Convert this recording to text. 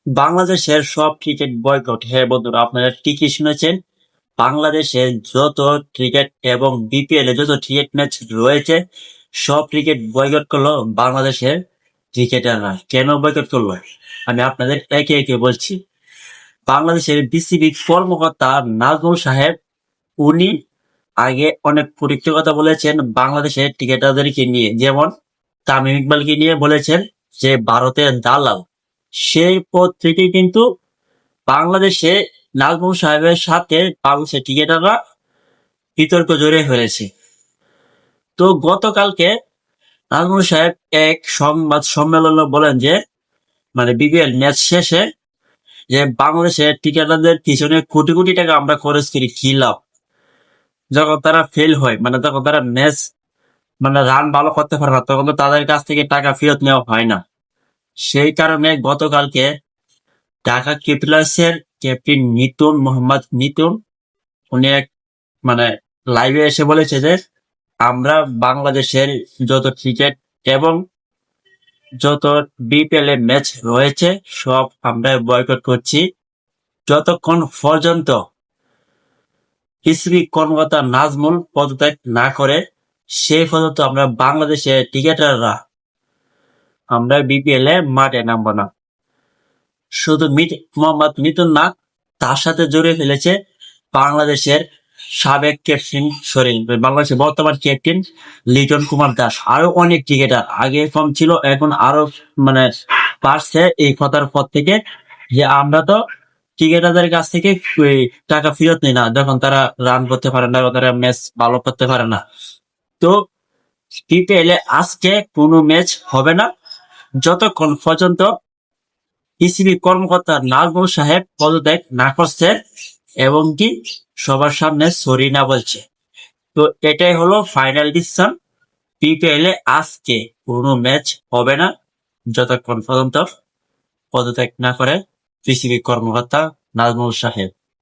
বাংলাদেশের সব cricket boycott. হ্যাঁ বন্ধুরা, আপনারা ঠিকই শুনেছেন। বাংলাদেশের যত ক্রিকেট এবং বিপিএল এ যত ক্রিকেট ম্যাচ রয়েছে সব ক্রিকেট বয়কট করলো বাংলাদেশের ক্রিকেটাররা। কেন বয়কট করলো আমি আপনাদের একে একে বলছি। বাংলাদেশের বিসিবি কর্মকর্তা নাজমুল সাহেব, উনি আগে অনেক পরীক্ষিত কথা বলেছেন বাংলাদেশের ক্রিকেটারদেরকে নিয়ে, যেমন তামিম ইকবালকে নিয়ে বলেছেন যে ভারতের দালাল। সেই পদ থেকে কিন্তু বাংলাদেশে নাজমুল সাহেবের সাথে বাংলাদেশের ক্রিকেটাররা বিতর্ক জড়িয়ে ফেলেছে। তো গতকালকে নাজমুল সাহেব এক সংবাদ সম্মেলনে বলেন যে বিপিএল ম্যাচ শেষে যে বাংলাদেশের ক্রিকেটারদের পিছনে কোটি কোটি টাকা আমরা খরচ করি, কি লাভ? যখন তারা ফেল হয়, যখন তারা ম্যাচ রান ভালো করতে পারে না, তখন তো তাদের কাছ থেকে টাকা ফেরত নেওয়া হয় না। সেই কারণে গতকালকে ঢাকা ক্যাপিটালসের ক্যাপ্টেন মোহাম্মদ নিতুন, উনি এক লাইভে এসে বলেছে যে আমরা বাংলাদেশের যত ক্রিকেট এবং যত বিপিএল এর ম্যাচ রয়েছে সব আমরা বয়কট করছি, যতক্ষণ পর্যন্ত বিসিবি কর্মকর্তা নাজমুল পদত্যাগ না করে সেই পর্যন্ত আমরা বাংলাদেশের ক্রিকেটাররা আমরা বিপিএল এ মাঠে নামবো না। শুধু মোহাম্মদ মিতুন না, তার সাথে জড়িয়ে ফেলেছে বাংলাদেশের সাবেক ক্যাপ্টেন, বাংলাদেশের বর্তমান ক্যাপ্টেন লিটন কুমার দাস। আরো অনেক ক্রিকেটার, আগে কম ছিল এখন আরো বাড়ছে এই কথার পর থেকে, যে আমরা তো ক্রিকেটারদের কাছ থেকে টাকা ফেরত নিই না যখন তারা রান করতে পারে না, তারা ম্যাচ ভালো করতে পারে না। তো বিপিএল এ আজকে কোনো ম্যাচ হবে না যতক্ষণ পর্যন্ত বিসিবি কর্মকর্তা নাজমুল সাহেব পদত্যাগ না করছে এবং কি সবার সামনে সরি না বলছে। তো এটাই হলো ফাইনাল ডিসিশন। বিপিএল এ আজকে কোনো ম্যাচ হবে না যতক্ষণ পর্যন্ত পদত্যাগ না করে বিসিবি কর্মকর্তা নাজমুল সাহেব।